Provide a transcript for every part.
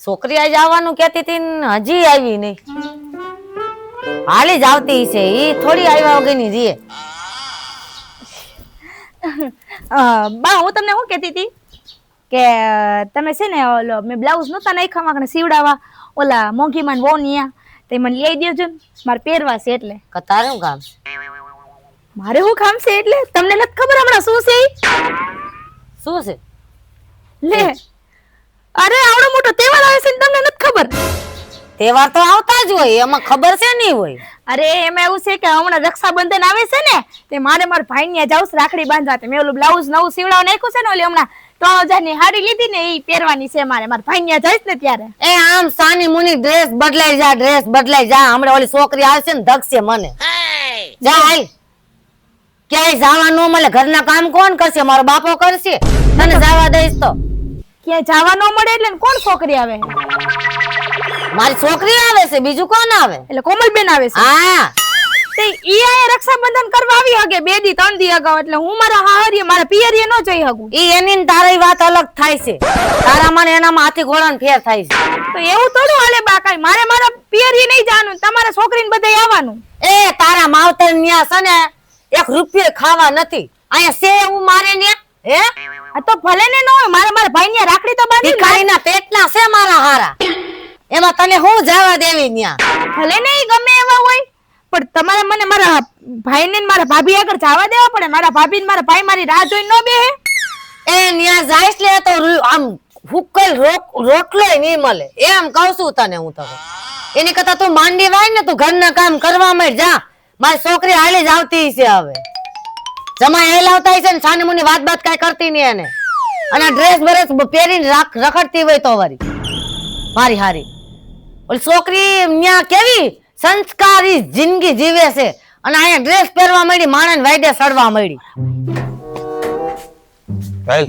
છોકરી આજ આવવાનું કહેતી હતી ને હજી આવી નહીં. હાલી જ આવતી છે ઈ થોડી આવ્યા વગરની રીએ. બા હું તમને શું કહેતી હતી કે તમે છે ને ઓલો મેં બ્લાઉઝ નહોતા નાખ્યા માગને સીવડાવવા ઓલા મોંઘીમાન વોનિયા તે મને લઈ દેજો ને મારે પહેરવા છે એટલે. તારે શું કામ છે? મારે શું કામ છે એટલે તમને નથી ખબર હમણાં શું છે શું છે? લે અરે આવડો મોટો તહેવાર આવે છે ને તમને નથી ખબર? તહેવાર તો આવતા જ હોય એમાં ખબર છે નહીં હોય. અરે એમાં એવું છે કે હમણાં રક્ષાબંધન આવે છે ને તે મારે મારા ભાઈ ને જાઉં રાખડી બાંધવા મેં ઓલું બ્લાઉઝ નવું સીવડાવ નાખ્યું છે ને ઓલી હમણાં 3000 ની હાડી લીધી ને એ પહેરવાની છે મારે મારા ભાઈ ને જઈશ ને ત્યારે. એ આમ સાની મુની ડ્રેસ બદલાઈ જા હમણાં ઓલી છોકરી આવશે ને ધગશે મને. જા હાલ ક્યાંય જવા ન મળે. ઘરના કામ કોણ કરશે? મારો બાપો કરશે. તને જવા દઈશ તો ક્યાંય જવા ન મળે એટલે કોણ છોકરી આવે? મારી છોકરી આવે છે બીજું કોણ આવે? એટલે કોમલબેન આવે છે. હા તે ઈ આયા રક્ષાબંધન કરવા આવી હગે 2 દી 3 દી અગાઉ એટલે હું મારા હાહરીએ મારા પિયરીએ ન જઈ હગું. ઈ એની ને તારી વાત અલગ થાય છે. તારા મને એનામાં હાથી ઘોડાનો ફેર થાય છે. તો એવું થોડું હાલે બા કાઈ મારે મારા પિયરીએ નહીં જવાનું તમારા છોકરીને બધાય આવવાનું. એ તારા માવતર ન્યા છે ને 1 રૂપિયો ખાવા નથી. અહીંયા છે હું મારે ન્યા હે? આ તો ભલે ને ન હોય મારા ભાઈ ને રાખડી તો બાંધી ભિખારીના પેટના છે મારા હારા. એમાં તને હું જવા દેવી ન્યા? ભલે ને ઈ ગમે એવા હોય પણ તમારે મને મારા ભાઈને ને મારા ભાભી આગળ જવા દેવા પડે. મારા ભાભી ને મારા ભાઈ મારી રાહ જોઈને ન બેહે. એ ન્યા જાઈશ લે તો આમ હુકલ રોટલોય નહીં મળે એમ કહું છું તને હું તો. એની કરતા તું માંડી વાય ને તું ઘરના કામ કરવા માંડ જા. મારી છોકરી હાલી જ આવતી છે હવે. જમાઈ હાલ આવતા છે ને છાની મુની વાત કાઈ કરતી નહીં એને. અને ડ્રેસ બરેસ પહેરીને રખડતી હોય તો વરી મારી હારી. ઓલી છોકરી ન્યા કેવી સંસ્કારી જિંદગી જીવે છે અને અહીંયા ડ્રેસ પહેરવા માંડી માણસ વાયદે સડવા માંડી. ભાઈ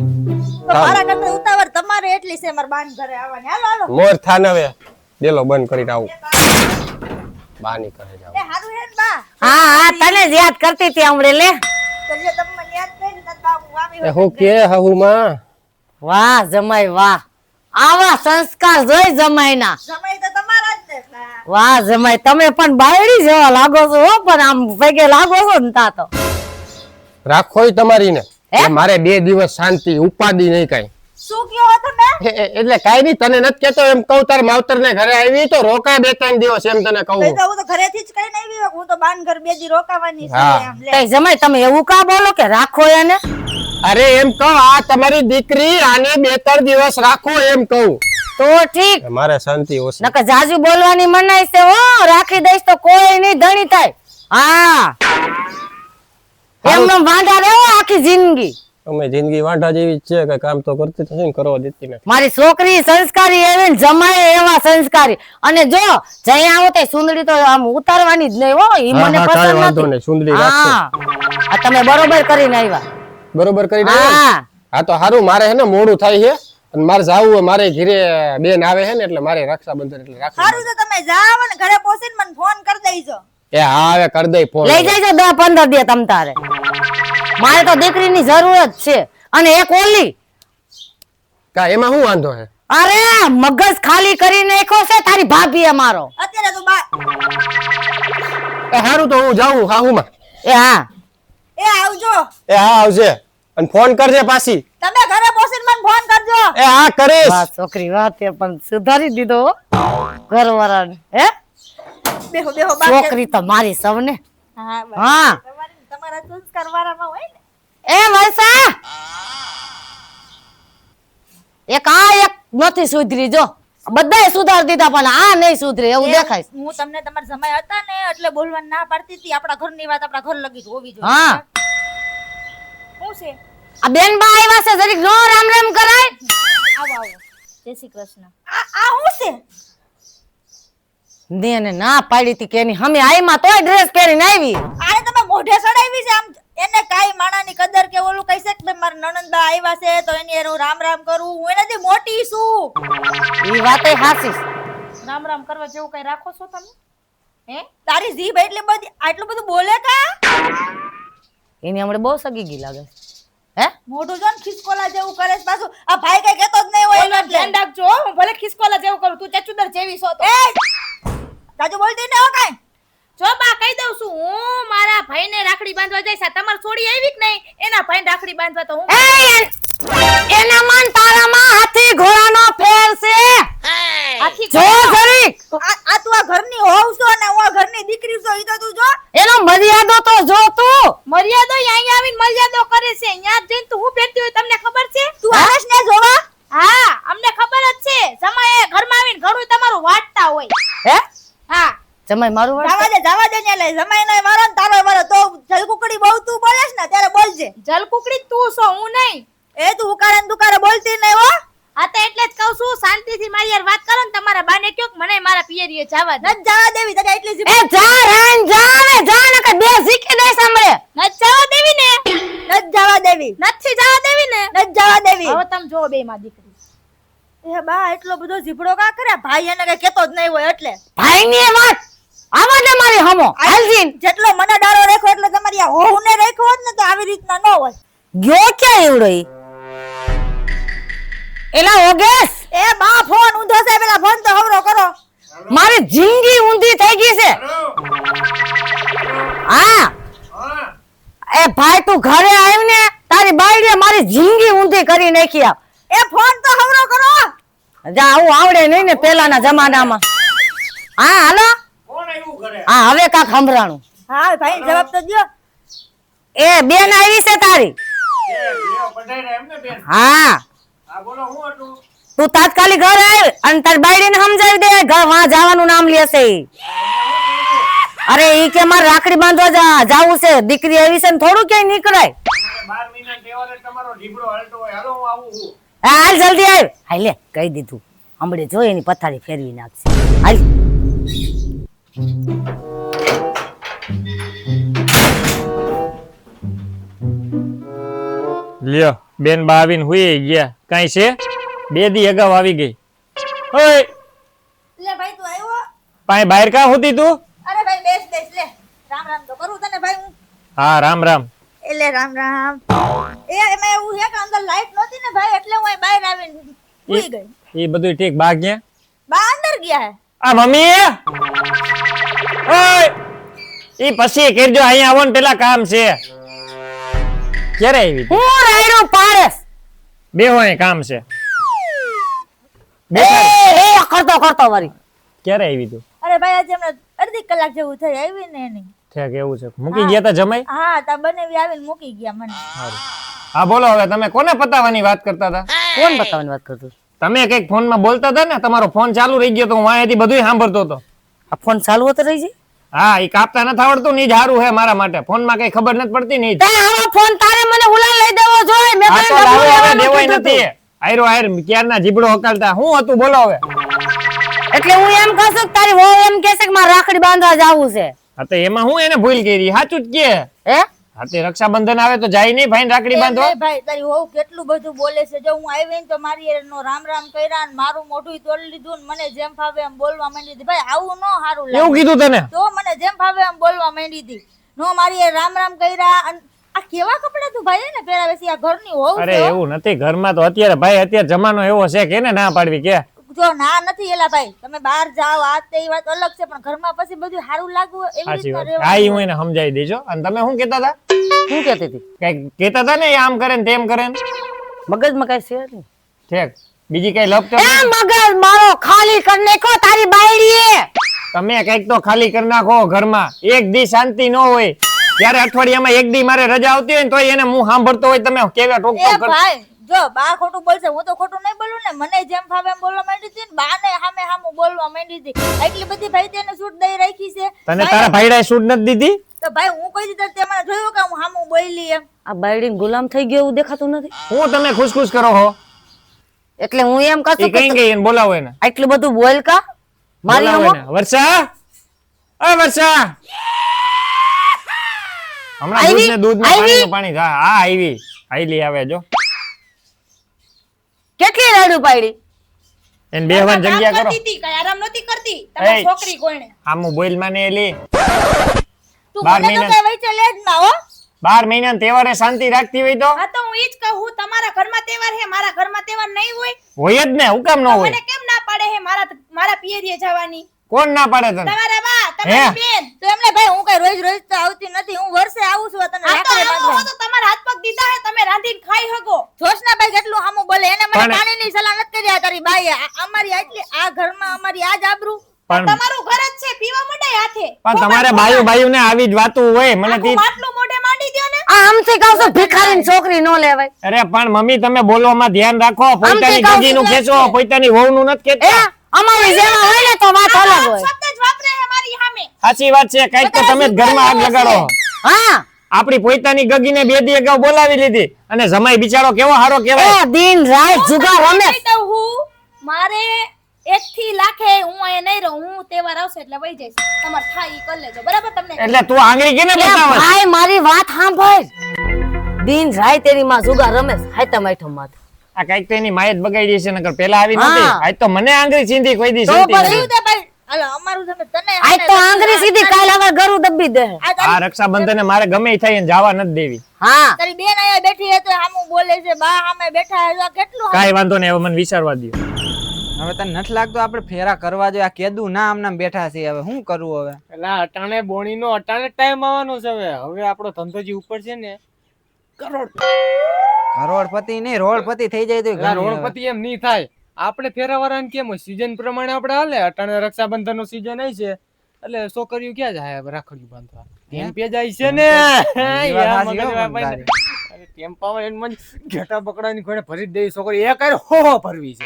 મારા કરતા ઉતાવળ તમારે એટલી છે મારા બાન ઘરે આવવાની. હાલો હાલો મોર થાન હવે ડેલો બંધ કરી આવું. બાની કરે જાવ. એ હારું હે ને બા. હા તને જ યાદ કરતી હતી હમણે લે. તો જે તમને યાદ કરી ને બા હું આવી એ હું કે હહુ માં વાહ જમાઈ વાહ. આવા સંસ્કાર જોઈ જમાઈના. સમય તો તમારા જ ને બા. વાહ જમાઈ તમે પણ બાયડી જેવા લાગો છો હો પણ આમ ભેગે લાગો છો ને તા તો. રાખોય તમારી ને હે? મારે 2 દિવસ શાંતિ ઉપાદી નહીં કાઈ. શું કયો હો તમે? એટલે કાઈ નહીં તને નથી કેતો એમ કહું તાર માવતર ને ઘરે આવી તો રોકા 2-3 દિવસ એમ તને કહું. તો હું તો ઘરેથી જ કઈને આવી હું તો બાન ઘર 2 દી રોકાવાની છે હા. એમ લે. તઈ જમાઈ તમે એવું કા બોલો કે રાખો એને? અરે એમ કહો આ તમારી દીકરી આને 2-3 દિવસ રાખો એમ કહું. તો ઠીક મારે શાંતિ ઓછી. નકર જાજુ બોલવાની મનાઈ છે હો. રાખી દઈશ તો કોઈ નહીં ધણી થાય. હા એમનો વાંઢા રહેવો આખી જિંદગી. અમે જિંદગી વાંઢા જેવી જ છે કે કામ તો કરતી નથી ને કરવા દેતી નથી. મારી છોકરી સંસ્કારી એવી ને જમાય એવા સંસ્કારી. અને જો જઈ આવો તો સુંદરી તો આમ ઉતારવાની જ નહીં હો. ઈ મને હા, કાંઈ વાંધો પસંદ નહીં, નથી. સુંદરી રાખશે. હા આ તમે બરોબર કરીને આવ્યા. બરોબર કરી હા હા તો હારું મારે હે ને મોડું થાય છે અને મારે જાવું હોય મારે ઘરે બેન આવે છે ને એટલે મારે રક્ષાબંધન એટલે રાખવું. હારું તો તમે જાવ ને ઘરે પહોંચીને મને ફોન કરી દેજો. એ હા હવે કરી દઈ ફોન. લઈ જજો 10-15 દે તમ તારે. મારે તો દીકરીની જરૂર જ છે. અને એક ઓલી કા એમાં શું વાંધો છે? અરે મગજ ખાલી કરી નાખ્યો છે તારી ભાભી અમારો. અત્યારે તો બા એ હારું તો હું જાઉં હાહુમાં. એ હા એ આવજો. એ હા આવજે અને ફોન કરજે પાછી. તમે ઘરે પહોંચીને મને ફોન કરજો. એ હા કરીશ. વાહ છોકરી વાહ તે પણ સુધારી દીધો હો ઘરવાળાને. હે બેહો બેહો બા. છોકરી તો મારી સૌને. હા બા. હા તમારા સંસ્કાર વાળામાં હોય ને. એ વૈસા એક નથી સુધરી જો બધાય સુધાર દીધા પણ આ નહીં સુધરે એવું દેખાય. હું તમને તમારા જમાઈ હતા ને એટલે બોલવાનું ના પાડતી હતી. આપણા ઘરની વાત આપણા ઘર લગી જ હોવી જોઈએ. હા શું છે? આ બેનબા આવ્યા છે જરીક નો રામ રામ કરાય. આવો આવો. જય શ્રી કૃષ્ણ. આ શું છે? દેને ના પાડી હતી કે એની હમે આઈમાં તોય ડ્રેસ પહેરીને આવી. આને તમે મોઢે સડાવી છે આમ એને કાઈ માણાની કદર કે ઓલું કહી શકે કે મારા નણંદબા આવ્યા છે તો એની હારે હું રામ રામ કરું. હું એનાથી મોટી છું. ઈ વાતે હાસી. રામ રામ કરવા જેવું કઈ રાખો છો તમે? હે તારી જીભ એટલી બધી આટલું બધું બોલે કા? એની હમણે બહુ સગી ગઈ લાગે. હે મોઢું જો ને ખિસકોલા જેવું કરે છે પાછું. આ ભાઈ કઈ કહેતો જ નહીં હોય એનું એટલે. ધ્યાન રાખજો હો, હું ભલે ખિસકોલા જેવું કરું તું ચચુદર જેવી છો તો. એ તાજુ બોલતી ને હો કાઈ. જો બા કહી દઉં છું હું મારા ભાઈને રાખડી બાંધવા જઈશ. આ તમાર છોડી આવી કે નહીં એના ભાઈને રાખડી બાંધવા તો હું એના મન તારામાં હાથી ઘોડાનો ફેર છે હાથી જો જરીક આ તું આ ઘરની હોવ છો ને હું આ ઘરની દીકરી છું ઈ તો તું જો. એનો મર્યાદો તો જો તું મર્યાદો અહીંયા આવીને મર્યાદો કરે છે. અહીંયા જઈને તું હું પહેરતી હોય તમને ખબર છે? તું આવેશ ને જોવા. હા અમને ખબર જ છે. જમાએ ઘરમાં આવીને ઘણું તમારું વાટતા હોય. હે હા જમાઈ મારું વાત જવા દે ને લે જમાઈ નો મારો ને તારો મારો તો જલકુકડી બહુ તું બોલેશ ને ત્યારે બોલજે. જલકુકડી તું છો હું નહીં. એ તું ઉકાળે ને દુકાળે બોલતી નહીં હો. આ તો એટલે જ કહું છું શાંતિથી મારી યાર વાત કરો ને તમારા બાને કયો કે મને મારા પિયરીએ જવા દે. નત જવા દેવી તારે એટલી એ જા રાન જા ને જા ને કે બે ઝીકી દે સાંભળે નત જવા દેવી ને. નત જવા દેવી. નથી જવા દેવી ને. નત જવા દેવી. હવે તમે જો બે માં દીકરી. એ બા એટલો બધો ઝીપડો કા કરે ભાઈ એને કઈ કેતો જ નહીં હોય એટલે. ભાઈ ની વાત આવા દે મારી હમો હાલજીન જેટલો મને ડાળો રાખ્યો એટલે તમારી આ હોવ ને રાખ્યો હોત ને તો આવી રીતના ન હોય. ગયો ક્યાં એવડો ઈ એલા ઓગેસ એ બા ફોન ઊંધો છે પેલા ફોન તો હવરો કરો. મારી જિંદગી ઊંધી થઈ ગઈ છે હા એ ભાઈ તું ઘરે આવ્યું ને તારી બાયડીએ મારી જિંદગી ઊંધી કરી નાખી આ એ ફોન તો હવરો કરો. જા આવું આવડે નહીં ને પેલાના જમાનામાં હા હાલો હા હવે કાક સંભળાણું હા ભાઈ જવાબ તો દ્યો. એ બેન આવી છે તારી હા તું તાત્કાલિક ઘરે આવ અને તારી બાયડીને સમજાવી દે ઘર વાં જવાનું નામ લેશે ઈ. અરે ઈ કે મારે રાખડી બાંધવા જાવું છે દીકરી આવી છે ને થોડું ક્યાંય નીકળાય હા હાલ જલ્દી આવ હાલ લે કહી દીધું હમણે જો એની પથારી ફેરવી નાખશે હાલ લ્યો બેન બા આવીને હુઈ ગયા કાઈ છે 2 દી અગાઉ આવી ગઈ ઓય લે ભાઈ તું આવ્યો. પાય બહાર કા હોતી તું અરે ભાઈ બેસ બેસ લે. રામ રામ તો કરું તને ભાઈ હું. હા રામ રામ એટલે રામ રામ. એમાં એવું છે કે અંદર લાઈટ નહોતી ને ભાઈ એટલે હું અહીં બહાર આવીને સૂઈ ગઈ. એ બધું ઠીક બા ગયા બા અંદર ગયા હે. આ મમ્મી ઓય ઈ પછી કરજો અહીંયા આવો ને પેલા કામ છે ક્યારે આવી તી? હું રાયડો પાડેસ બેહો અહીં કામ છે એ કરતો કરતો વરી ક્યારે આવી તું અરે ભાઈ આજે હમણાં અડધી કલાક જેવું થઈ આવી ને એની. ઠીક એવું છે મૂકી ગયા તા જમાઈ હા તા બનેવી આવીને મૂકી ગયા મને. સારું હા બોલો હવે તમે કોને પતાવવાની વાત કરતા હતા કોણ બતાવવાની વાત કરતો તમે કઈક ફોન માં બોલતા હતા ને તમારો ફોન ચાલુ રહી ગયો તો હું અહીંયાથી બધું સાંભળતો હતો આ ફોન ચાલુ હતો રહી જાય હા એ કાપતા નથી આવડતું ની જ હારું હે મારા માટે ફોન માં કઈ ખબર નથી પડતી ની જ. તે આવો ફોન તારે મને હુલા લઈ દેવો જોઈએ મેં આ તને તો ડબલું લાવો હવે લેવાનું દેવાય કીધું નથી આયરો આયર ક્યારના જીબડો હકાલતા હું હતું બોલો હવે હતું. એટલે હું એમ કહું છું કે તારી વહુ એમ કહે છે કે મારે રાખડી બાંધવા જાવું છે હા તો એમાં હું એને ભૂલ કરી સાચું જ કે હે હા તે રક્ષાબંધન આવે તો જાય નહીં ભાઈ રાખડી બાંધવા એમ નહીં ભાઈ તારી વહુ કેટલું બધું બોલે છે. જો હું આવી ને તો મારી એનો રામ રામ કર્યા ને મારું મોઢું તોડી લીધું ને મને જેમ ફાવે એમ બોલવા માંડી હતી. ભાઈ આવું ન સારું એવું લાગે. કીધું તને તો મને જેમ ફાવે એમ બોલવા માંડી હતી. નો મારી એ રામ રામ કર્યા અને આ કેવા કપડા તું ભાઈ ને પહેરાવે છે? આ ઘરની હોવ અરે એવું નથી ઘરમાં તો અત્યારે ભાઈ અત્યારે જમાનો એવો છે કે ના પાડવી કે જો ના નથી એલા ભાઈ તમે બહાર જાઓ આ તે ઈ વાત અલગ છે પણ ઘરમાં પછી બધું સારું લાગવું એવી સાચી રીતના વાત હા રહેવાનું. હું એને સમજાવી દેજો અને તમે શું કેતા હતા શું કહેતી હતી કઈક કેતા હતા ને એ આમ કરે ને તેમ કરે ને મગજમાં કઈ છે નહીં ઠીક બીજી કઈ લપ એ મગજ મારો ખાલી કરી નાખો તારી બાયડીએ તમે કઈક તો ખાલી કરી નાખો ઘરમાં એક દી શાંતિ ન હોય ત્યારે અઠવાડિયામાં એક દી મારે રજા આવતી હોય ને તોય એને હું સાંભળતો હોય તમે કેવા ટોક એ ભાઈ જો બા ખોટું બોલશે હું તો ખોટું નહીં બોલું ને. મને જેમ ફાવે એમ બોલવા માંડી હતી ને બા ને સામે સામું બોલવા માંડી હતી. એટલી બધી ભાઈ તેને છૂટ દઈ રાખી છે. તને તારા ભાઈડાએ સૂટ નથી દીધી તો ભાઈ હું કોઈ દીધા તે મને જોયું કે હું સામું બોલી એમ. આ બાયડી ગુલામ થઈ ગયો એવું દેખાતું નથી હું તમે ખુશ કરો હો એટલે હું એમ કહું એ છું કઈ કે ગઈ એને બોલાવો એને આટલું બધું બોલ કા મારી બોલાવો હમો એને વર્ષા અ વર્ષા હમણાં આવી? દૂધમાં આવી? પાણીનું પાણી હા હા આવી આઈલી આવે જો કેટલી રાડું પાડી એને બેહવાની કામ જગ્યા કરો કરતી હતી કઈ આરામ નહોતી કરતી તમારી એય. છોકરી કોઈને. આમુ બોલ માને એલી તું 12 મને તો મહિના કઈ વચ્ચે લે જ ના હો. 12 મહિના તહેવારે શાંતિ રાખતી હોય તો હા તો હું ઈ જ કહું તમારા ઘરમાં તહેવાર હે મારા ઘરમાં તહેવાર નહીં હોય હોય જ ને હું કામ ન હોય મને કેમ ના પાડે હે મારા પિયરીએ જવાની કોણ ના પાડે તને તમારા બા તમારી બેન તો એમને ભાઈ હું કઈ રોજ રોજ તો આવતી નથી, હું વર્ષે આવું છું તને આ તો રાખડી આવો બાંધવા. હો તો તમારા હાથ પગ દીધા હે તમે રાંધીને ખાઈ શકો જોશનાભાઈ કેટલું હામું બોલે, એને મને પણ- પાણીની સલાહ નથી કરી તારી બાઈએ. અમારી આટલી આ ઘરમાં અમારી આ જ આબરૂ. પણ તમારું ઘર જ છે પીવા મંડાય હાથે પણ તમારે બાયુ ને આવી જ વાતું હોય મને આખું માટલું મોઢે માંડી દ્યો ને આ આમથી કહું છું ભિખારીની છોકરી નો લેવાય. અરે પણ મમ્મી તમે બોલવામાં ધ્યાન રાખો પોતાની કહું ગગીનું છું ખેંચો પોતાની વહુનું નથી એ ખેંચતા અમારી જેવા હોય ને તો વાત અલગ હોય. શબ્દ જ વાપરે હે મારી સામે સાચી વાત છે કઈક તો તમે જ ઘરમાં આગ લગાડો હા આપણી પોતાની ગગીને 2 દી અગાઉ બોલાવી લીધી અને જમાઈ બિચારો કેવો હારો કહેવાય એ દિન રાત જુગાર રમે. કહી દઉં હું મારે 1 થી લાખે હું અહીંયા નહીં રહું, હું તહેવાર આવશે એટલે વહી જઈશ, તમારે થાય ઈ કરી લેજો બરાબર તમને એટલે તું આંગળી કેને એ બતાવસ ભાઈ મારી વાત સાંભળ. દિન રાત તેરી માં જુગાર રમે હાયતમ આઈટમ માં. આ કઈક તો એની માયત બગાડી છે નકર પેલા આવી નહોતી હા. આજ તો મને આંગળી ચીંધી કોઈ દી તો ચીંધી પછી? નથી. તે ભાઈ હાલો અમારું તમે તને આજ તો આંગળી સીધી કાલ હવે ગરું દબી દે. આ તારી- આ રક્ષાબંધને મારે ગમે ઈ થાય એને જવા નથી દેવી હા તારી બેન અહીંયા બેઠી હે તો હામું બોલે છે, બા સામે બેઠા હે તો આ કેટલું હામું. કાઈ વાંધો નહીં હવે મને વિચારવા દો હવે તને નથી લાગતું આપણે ફેરા કરવા જોઈએ? આ કેદું ના આમનામ બેઠા છે, હવે શું કરવું હવે? એટલે અટાણે બોણી નો અટાણે ટાઈમ આવવાનો છે. હવે આપણો ધંધો જે ઉપર છે ને કરોડપતિ નહીં રોડપતિ થઈ જાય તો રોડપતિ એમ નહીં થાય. આપણે ફેરાવાળાને કેમ હોય સીઝન પ્રમાણે આપણે હાલે. અટાણે રક્ષાબંધન નો સીઝન આવી છે એટલે છોકરીઓ ક્યાં જાય હવે રાખડીઓ બાંધવા? ટેમ્પે જાય છે ને. યા મગજમાં ભાઈ ને. અરે ટેમ્પામાં એને મને ઘેટા બકડાની ઘોડે ભરી જ દેવી છોકરી એક હારે હો ભરવી છે.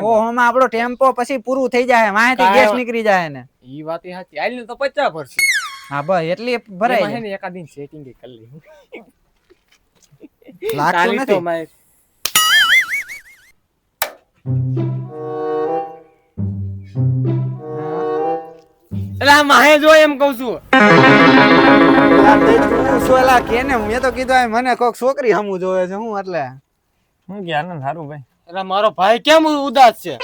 હો હોમાં આપણો ટેમ્પો પછી પૂરું થઈ જાય, વાંહેથી ગેસ નીકળી જાય ને. ઈ વાત એ સાચી. આઈને તો 50 ભરશે. હા બસ એટલી ભરાય એમાં હે જાય. ને એકાદીન સેટિંગ કરી લઈ. લાગતું તારી તો નથી. માય એટલે આ માહે જો એમ કઉ છું. શું એલા કે ને મેં તો કીધું આ મને કોક છોકરી હમું જોવે છે હું એટલે હું કે આનંદ સારું ભાઈ એટલે મારો ભાઈ કેમ ઉદાસ છે?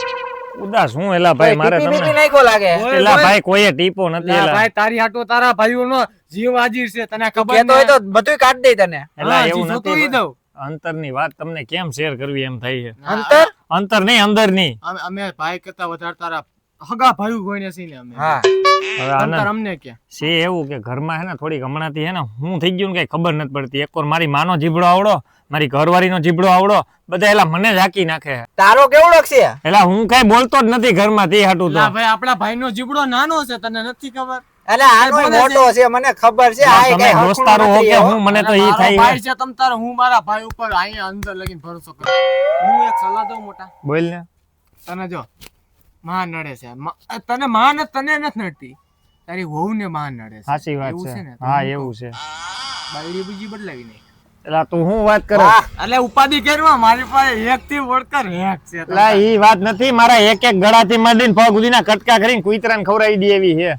ઉદાસ હું એલા ભાઈ મારે ટીપી તમને બીપી નાખ્યો લાગે. એલા ભાઈ કોઈએ ટીપો નથી ના એલા ભાઈ તારી હાટો તારા ભાઈઓનો જીવ હાજીર છે, તને ખબર કેતો હોય તો બધુંય કાઢી દઈ તને. એલા હા, એવું જી જોતું નથી ઈ દઉં. અંતરની વાત તમને કેમ શેર કરવી એમ થાય છે અંતર અંતર નહીં અંદરની અમે ભાઈ કરતા વધારે તારા હગા ભાઈઓ ગોઈને છીએ ને અમે. હા હવે અંતર આનંદ અમને કે છે એવું કે ઘરમાં હે ને થોડીક હમણાંથી હે ને હું થઈ ગયું ને કઈ ખબર નથી પડતી. એક વાર મારી માનો જીબડો આવડો, મારી ઘરવાળીનો જીબડો આવડો, બધા એલા મને જ હાકી નાખે. તારો કેવડો છે? એલા હું કઈ બોલતો જ નથી ઘરમાં તે હાટું તો ના ભાઈ આપણા ભાઈનો જીબડો નાનો છે, તને નથી ખબર? એટલે આનો મોટો છે મને ખબર છે. આ તમે કઈ હરખું દોસ્તારો હો નથી કે હો. હું મને તો ઈ મારો થાય ભાઈ છે તમ તારે, હું મારા ભાઈ ઉપર અહીંયા અંદર લગીને ભરોસો કરું. હું એક સલાહ દઉં મોટા, બોલ ને તને જો માં નડે છે, તને માં ને તને નથી નડતી, તારી વહુ ને માં નડે છે. સાચી વાત એવું છે ને? હા એવું છે. બાયડી બીજી બદલાવી નહીં. એલા તું હું વાત કરે એટલે ઉપાધિ કરવા મારી પાસે એક થી વળકર એક છે. એલા ઈ વાત નથી. મારા એક એક ગળાથી માંડીને પગ સુધીના કટકા કરીને કુતરાને ખવડાવી દે એવી છે.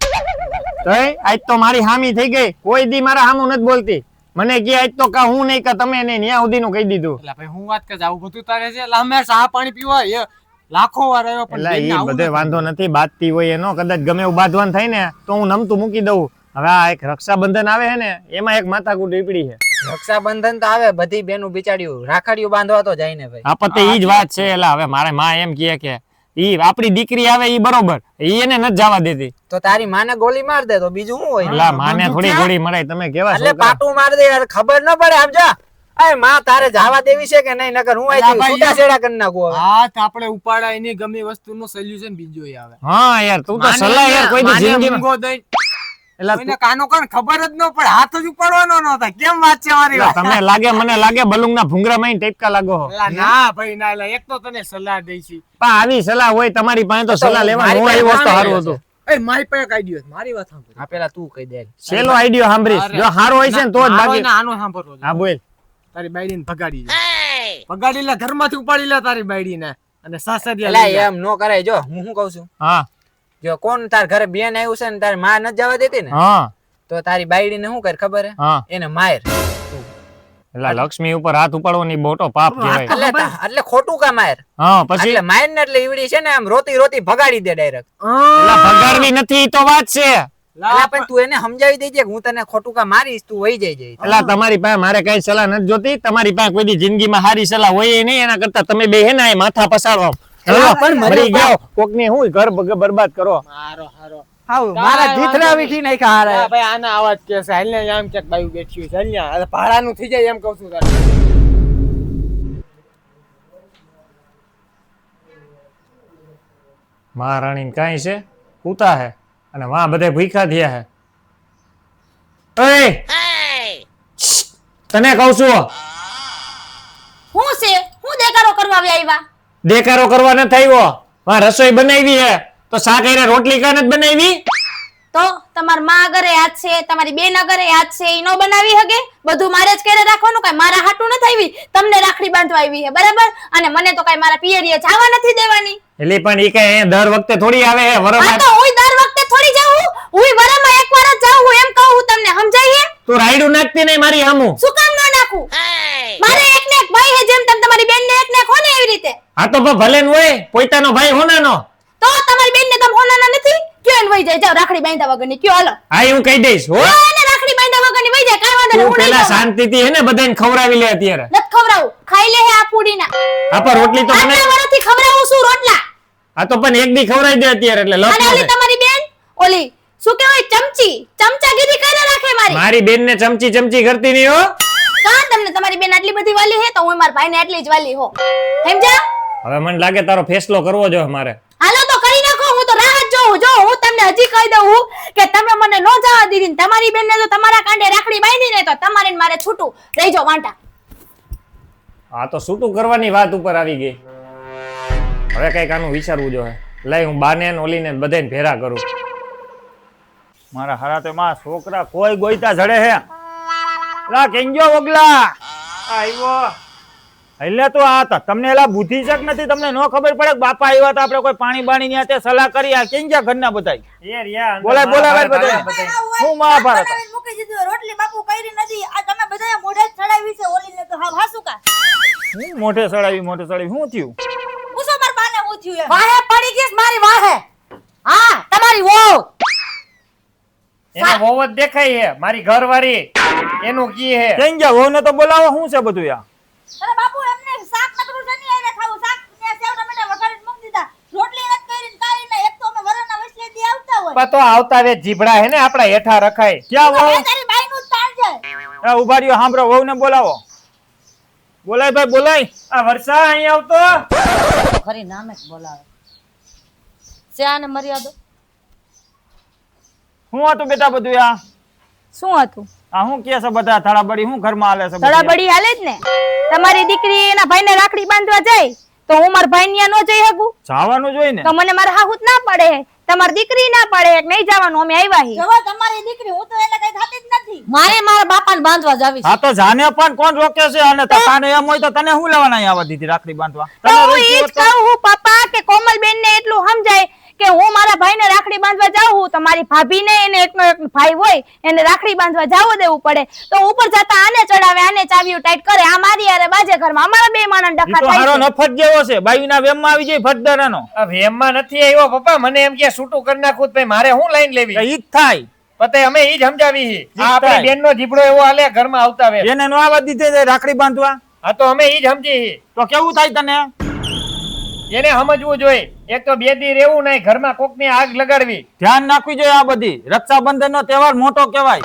તોય આજ તો મારી હામી થઈ ગઈ. કોઈ દી મારા હામું નથી બોલતી. મને કે આજ તો કા હું નહીં કા તમે નહીં, ન્યા સુધીનું કહી દીધું. એટલે ભાઈ હું વાત કરે આવું બધું તારે છે. એટલે અમે ચા પાણી પીવા એ લાખો વાર આવ્યો પણ એટલે બેનને ઈ આવું બધે નથી. વાંધો નથી. બાંધતી હોય એનો કદાચ ગમે એવું બાંધવાનું થાય ને તો હું નમતું મૂકી દઉં. હવે આ એક રક્ષાબંધન આવે છે ને એમાં એક માથાકૂટ ઈપડી છે. રક્ષાબંધન તો આવે, બધી બેનું બિચાર્યું રાખડીયું બાંધવા તો જાય ને ભાઈ. આપતે ઈ જ વાત છે. એટલે હવે મારે માં એમ કહે કે ઈ આપણી દીકરી આવે ઈ બરોબર, ઈ એને નથી જવા દેતી. તો તારી માને ગોળી માર દે તો બીજું શું હોય? એટલે માને થોડી ગોળી મરાય. તમે કેવા એટલે છોકરા. પાટું માર દે યાર, ખબર ન પડે સમજા. અય માં તારે જવા દેવી છે કે નહીં? નકર હું અલા આઈ ભાઈ, છૂટા છેડા કરી નાખું હવે. હાથ આપણે ઉપાડાય એની ગમે વસ્તુનું સોલ્યુશન બીજો ય આવે. હા યાર તું તો સલાહ યાર કોઈ દી માને જિંદગીમાં મૂંગો દઈ એટલે કોઈને કાનો કાન ખબર જ ન પડે, હાથ જ ઉપાડવાનો ન થાય. કેમ વાત છે મારી વાત? તમે લાગે મને લાગે બલુંગના ભૂંગરામાં ટેપકા લાગો છો. અલા ના ભાઈ ના, અલા એક તો તને સલાહ દઈ છી. પણ આવી સલાહ હોય તમારી પાસે તો સલાહ લેવાની. હું મારી આવ્યો પાસે તો સારું આઈડિયો હતું. એ મારી પાસે એક આઈડિયો છે, મારી વાત સાંભળ. હા પેલા તું કહી દે. છેલ્લો આઈડિયો સાંભળીશ. જો સારો હોય છે ને તો જ મારો બાકી. એને આનો સાંભળવો છે. હા બોલ. તારી બાયડીને ભગાડી દે. ભગાડી લે, ઘરમાંથી ઉપાડી લે તારી બાયડીને અને સાસરિયા એટલે લઈ જા. એમ નો કરાય. જો હું શું કઉ છું, હા જો કોણ તાર ઘરે બેન આવ્યું છે ને તારી માં નથી જવા દેતી ને, હા તો તારી બાયડીને શું કરે ખબર હે? હા એને માર. એટલે લક્ષ્મી ઉપર હાથ ઉપાડવાની મોટો પાપ કહેવાય. એટલે ખોટું કા માર? હા પછી એટલે માર ને એટલે ઈવડી છે ને આમ રોતી રોતી ભગાડી દે ડાયરેક્ટ. એટલે ભગાડવી નથી ઈ તો વાત છે. અલા પણ તું એને સમજાવી દેજે કે હું તને ખોટું કા મારીશ, તું વહી જઈ જઈ. એટલે તમારી પાસે મારે કઈ સલાહ નથી જોતી. તમારી પાસે કોઈ દી જિંદગીમાં સારી સલાહ હોય નહીં. એના કરતા તમે બે હે ને આ માથા પસાડો. પણ મરી મરી જાઓ. કોકની હું ઘર બરબાદ કરો. મારો હારો હાવ મારા જીથરા વીખી નાખ્યા હારે. હા ભાઈ આના આવાજ કે છે હાલ ને આમ ક્યાંક બાયું બેઠ્યું છે હાલ ને આ ભાડાનું થઈ જાય એમ કહું છું તારે. મહારાણી કાંઈ છે ઉતા હે અને વાં બધે ભૂખા થયા હે. તને કહું છું હું છે હું દેકારો કરવા આવ્યા? દેકારો કરવા નથી આવ્યો. વાં રસોઈ બનાવી હે તો શાક હારે રોટલી કાં નથી બનાવી? તો તમારી માં ઘરે યાદ છે, તમારી બેન ઘરે યાદ છે, ઈ નો બનાવી હગે? બધું મારે જ કરે રાખવાનું, કઈ મારા હાટું નથી આવી, તમને રાખડી બાંધવા આવી હે, બરાબર? અને મને તો કઈ મારા પિયરીએ જવા નથી દેવાની. એટલે પણ ઈ કઈ અહીંયા દર વખતે થોડી આવે હે આ વરમાં. તો હુંય દર વખતે થોડી જાઉં, હુંય વરામાં એકવાર જ જાઉં, એમ કહું હું તમને, સમજાય હે? તું રાયડું નાખતી નહીં મારી હામું. શું કામ ન નાખું? મારે એક ને એક ભાઈ હે, જેમ તમે તમારી બેન ને એક ને એક હો ને એવી રીતે. આ તો પણ ભલે ન હોય પોતાનો ભાઈ હોનાનો. તો તમારી બેન ને તમે હોનાના નથી? કયો એને વઈ જાય, જાઓ રાખડી બાંધ્યા વગરની, કયો હાલો. હા હું કહી દઈશ હો. કયો એને રાખડી બાંધ્યા વગરની વઈ જાય, કાંઈ વાંધો નહીં, તું હું નહીં પેલા જાઉં. શાંતિથી હે ને બધાને ખવડાવી લે અત્યારે. નથી ખવડાવું, ખાઈ લે હે આ પૂડીના. આ પણ રોટલી તો આટલા બનાવી. વર્ષથી ખવડાવું છું રોટલા. આ તો પણ એક દી ખવડાવી દે અત્યારે એટલે લપ અને ન ઓલી થાય. તમારી બેન, ઓલી શું કહેવાય, ચમચી, ચમચાગીરી કરે રાખે મારી. મારી બેન ને ચમચી ચમચી કરતી નહીં હો. કાં તમને તમારી બેન આટલી બધી વાલી હે, તો હું મારા ભાઈને આટલી જ વાલી હો, સમજ્યા? હવે મને લાગે તારો ફેસલો કરવો જોઈએ મારે. હાલો તો કરી નાખો, હું તો રાહ જ જોઉં. જો હું તમને હજી કહી દઉં કે તમે મને નો જવા દીધી ને તમારી બેનને જો તમારા કાંડે રાખડી બાંધી ને તો તમારે ને મારે છૂટું રહી જાઓ વાંટા. આ તો છૂટું કરવાની વાત ઉપર આવી ગઈ. હવે કઈક આનું વિચારવું જોઈએ. લઈ હું બાને ને ઓલીને બધાને ભેરા કરું. મારા હારા માં છોકરા કોઈ ગોઈતા જડે હે. લા કેંજો વગલા આવ્યો. એટલે તો આ હતા તમને એલા બુદ્ધિ શક નથી, તમને નો ખબર પડે કે બાપા આવ્યા તો આપણે કોઈ પાણી બાણી ની હાથે સલાહ કરી. આ કેંજા ઘરના બધાય એ રિયા અંદર બોલાય બોલાય મહાભારત બધાય. આવે. હું મહાભારત બનાવીને મૂકી દીધું, રોટલી બાપુ કરી નથી. આ તમે બધાએ મોઢે જ ચડાવી છે ઓલીને તો હા હાસુ કા હું મોઢે ચડાવી શું થયું? પૂછો માર બાને હું થયું એમ. વાહે પડી ગઈશ મારી વાહે. હા તમારી વહુ. એનો વહુ જ દેખાય છે મારી ઘરવાળી. એનું કી હે કેંજા વહુ ને તો બોલાવો. શું છે બધું યા? અરે બાપુ એમને શાક નકરું છે નહીં, એને ખાવું શાક ને સેવ ટમેટા વઘારીને મૂકી દીધા. રોટલી નથી કરીને કાઈ નહીં. એક તો અમે વરાના વસલે દી આવતા હોય. પણ તો આવતા વે જીભડા હે ને આપડા હેઠા રખાય. ક્યાં વહુ? હવે તારી બાઈનું જ તાણ છે. ઉભા રહ્યો, સાંભળો, વહુ ને બોલાવો. બોલાય ભાઈ બોલાય. આ વર્ષા અહીં આવતો. ખરી નામે જ બોલાવે છે આને મર્યાદો. શું હતું બેટા બધું યા? શું હતું? આ શું કે છે બધા થડાબડી? શું ઘરમાં હાલે છે બધું? તડાબડી હાલે જ ને. તમારી દીકરી એના ભાઈને રાખડી બાંધવા જાય તો હું મારા ભાઈ ન્યા નો જઈ શકું? જવાનું જોઈ ને. તો મને મારા હાહુત ના પડે, તમારી દીકરી ના પડે કે નહીં જવાનું, અમે આવ્યા હી. જવા તમારી દીકરી, હું તો એને કઈ થાતી જ નથી. મારે મારા બાપાને બાંધવા જાવી છે. હા તો જાને પણ કોણ રોકે છે? અને તને એમ હોય તો તને શું લેવાના અહીંયા આવવા દીધી રાખડી બાંધવા? તો તને હું રોકી ઈ જ હોત તો- કહું હું પપ્પા કે કોમલબેન ને એટલું સમજાય કે હું મારા ભાઈને રાખડી બાંધવા જાઉં તો મારી ભાભીને એને એકનો એક ભાઈ હોય એને રાખડી બાંધવા જાવું દેવું પડે. તો ઉપર જતા આને ચડાવે, આને ચાવીયું ટાઈટ કરે, આ મારી હારે બાજે ઘરમાં અમારા બે માણસ ઈ ડખા તો થાય હારો છે. નફત જેવો છે. બાયુના વેમમાં આવી જાય ફટદરાનો. આ વેમમાં નથી આવ્યો પપ્પા. મને એમ કે છૂટું કરી નાખું તો ભાઈ મારે શું લાઈન લેવી? ઈ જ થાય. પતે અમે ઈ જ સમજાવી હી. આ થાય. આપણી બેનનો જીભડો એવો હાલે ઘરમાં આવતા વે. એને નો આવવા દીધે રાખડી બાંધવા આ તો અમે ઈ જ સમજી હી. તો કેવું થાય તને? એને સમજવું જોઈએ. એક તો બે દી રહેવું નહીં, ઘરમાં કોકની આગ લગાડવી. ધ્યાન રાખવી જોઈએ. આ બધી રક્ષાબંધન નો તહેવાર મોટો કહેવાય.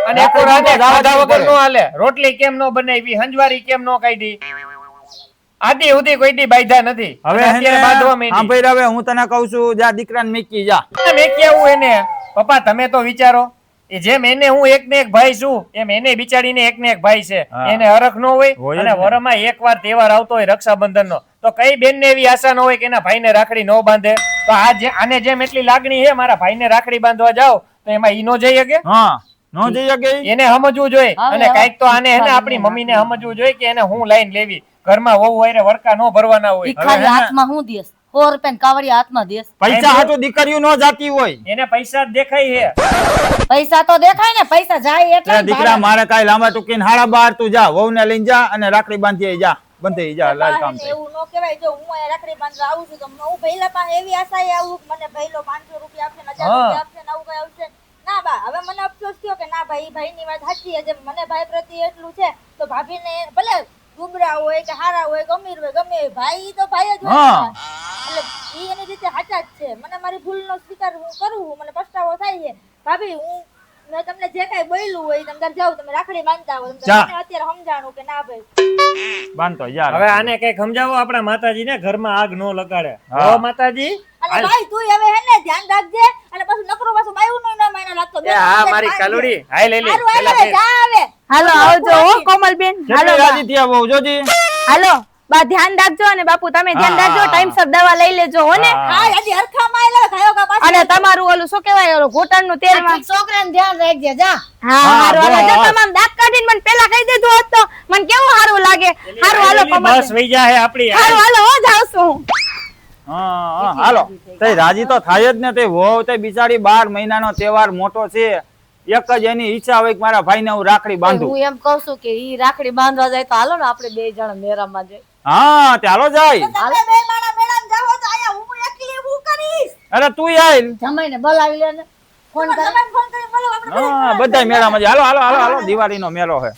અને એક રાતે ખાધા વગર નો હાલે. રોટલી કેમ નો બનાવી, હંજવારી કેમ નો કાઢી. આદી સુધી કોઈ દી બાંધ્યા નથી. હવે અને અત્યારે બાંધવા હા માંડી. ભાઈ હવે હું તને કહું છું, જા દીકરાને મેકી જા. મેં કેવું એને પપ્પા તમે તો વિચારો. એ જેમ એને હું એક ને એક ભાઈ છું એમ એને બિચારીને એક ને એક ભાઈ છે. હા. એને હરખ નો હોય હોય. જ અને ને. વરમાં એકવાર તહેવાર આવતો હોય રક્ષાબંધન નો, તો કઈ બેન ને એવી આશા ન હોય કે એના ભાઈને રાખડી ન બાંધે. તો આને જેમ એટલી લાગણી છે મારા ભાઈને રાખડી બાંધવા જાવ તો એમાં ઈ નો જઈ શકે. હા નો જઈ શકે ઈ? એને સમજવું જોઈએ. હવે અને કઈક તો આને હે ને આપણી મમ્મીને સમજવું જોઈએ કે એને હું લાઈન લેવી. ઘરમાં વહુ હોય વરકા નો ભરવાના હોય. ભિખારી હાથમાં હું દેશ 100 રૂપિયા કાવડી હાથમાં દેશ. પૈસા હાટુ દીકરીઓ નો જાતી હોય. એને પૈસા જ દેખાય છે. પૈસા તો દેખાય ને, પૈસા જાય એટલે એટલે દીકરા મારે કાંઈ લાંબા ટૂંકીને 12:30 તું જા, વહુને લઈને જા અને રાખડી બાંધી આઈ જા. બંધાઈ જા, લાલ કામ બાને થાય. એવું ન કહેવાય. જો હું અહીંયા રાખડી બાંધવા આવું છું તો હું ભૈલા પાસે એવી આશાએ આવું કે મને ભૈલો 500 રૂપિયા આપશે ને 1000 રૂપિયા આપશે ને આવું કઈ આવશે. ના ભાઈ ભાઈની વાત સાચી છે. જેમ મને ભાઈ પ્રત્યે એટલું છે તો ભાભીને ભલે ગુબરા હોય કે હારા હોય કે અમીર હોય ગમે હોય, ભાઈ તો ભાઈ જ હોય હા. ને. એટલે ઈ એની રીતે સાચા જ છે. મને મારી ભૂલનો સ્વીકાર હું કરું, મને પસ્તાવો થાય છે. ભાભી મેં તમને જે કાંઈ બોલ્યું હોય તમે ઘર જાઓ, તમે રાખડી બાંધતા હોય, જા. મને અત્યારે સમજાણું કે ના ભાઈ બાંધતો યાર હવે આને કઈ સમજાવો આપણા માતાજીને ઘરમાં આગ નો લગાડે. હા. હો માતાજી. અને ભાઈ તું હવે હે ને ધ્યાન રાખજે અને પાછું નકરું પાછું બાયું નું ના માયના લાગતો. એ હા મારી કાલુડી. હાય લઈ લે. હારું હાલો પેલા હવે જા હવે. હાલો આવજો હો કોમલબેન. હાલો કેટલી બા. રાજી થયા બહુ જોજી. હાલો બા ધ્યાન રાખજો અને બાપુ તમે ધ્યાન હા, રાખજો, હા, ટાઈમસર દવા લઈ લેજો હો ને. હા. હા હજી હરખામાં આયલા ખાયો કા પાછું. અને તમારું ઓલું શું કહેવાય ઓલું ઘૂંટણનું તેલમાં. છોકરાને ધ્યાન રાખજે જા. હા હા, હારું હાલો જો બસ. તમામ દાંત કાઢીને મને પેલા કહી દીધું હોત તો મને કેવું સારું લાગે. હારું હાલો બસ કોમલબેન. વઈ જા હે આપડી. હારું હાલો હો જાઉં છું. હા હાલો તે રાજી તો થાય જ ને. તે વહુ તે બિચારી 12 મહિનાનો તહેવાર મોટો છે, એક જ એની ઈચ્છા હોય કે મારા ભાઈને હું રાખડી બાંધું. હું એમ કહું છું કે ઈ રાખડી બાંધવા જાય તો હાલો ને આપણે બે જણા મેરામાં જઈએ. હા ચાલો જાય. તમે બે માણા મેળામાં જાઓ તો આયા હું એકલી હું કરીશ. અરે તું આય. જમાઈને બોલાવી લે ને ફોન કર. તમે ફોન કરી બોલો આપણે હા બધા મેળામાં જાય. હાલો હાલો હાલો હાલો દિવાળીનો મેળો છે.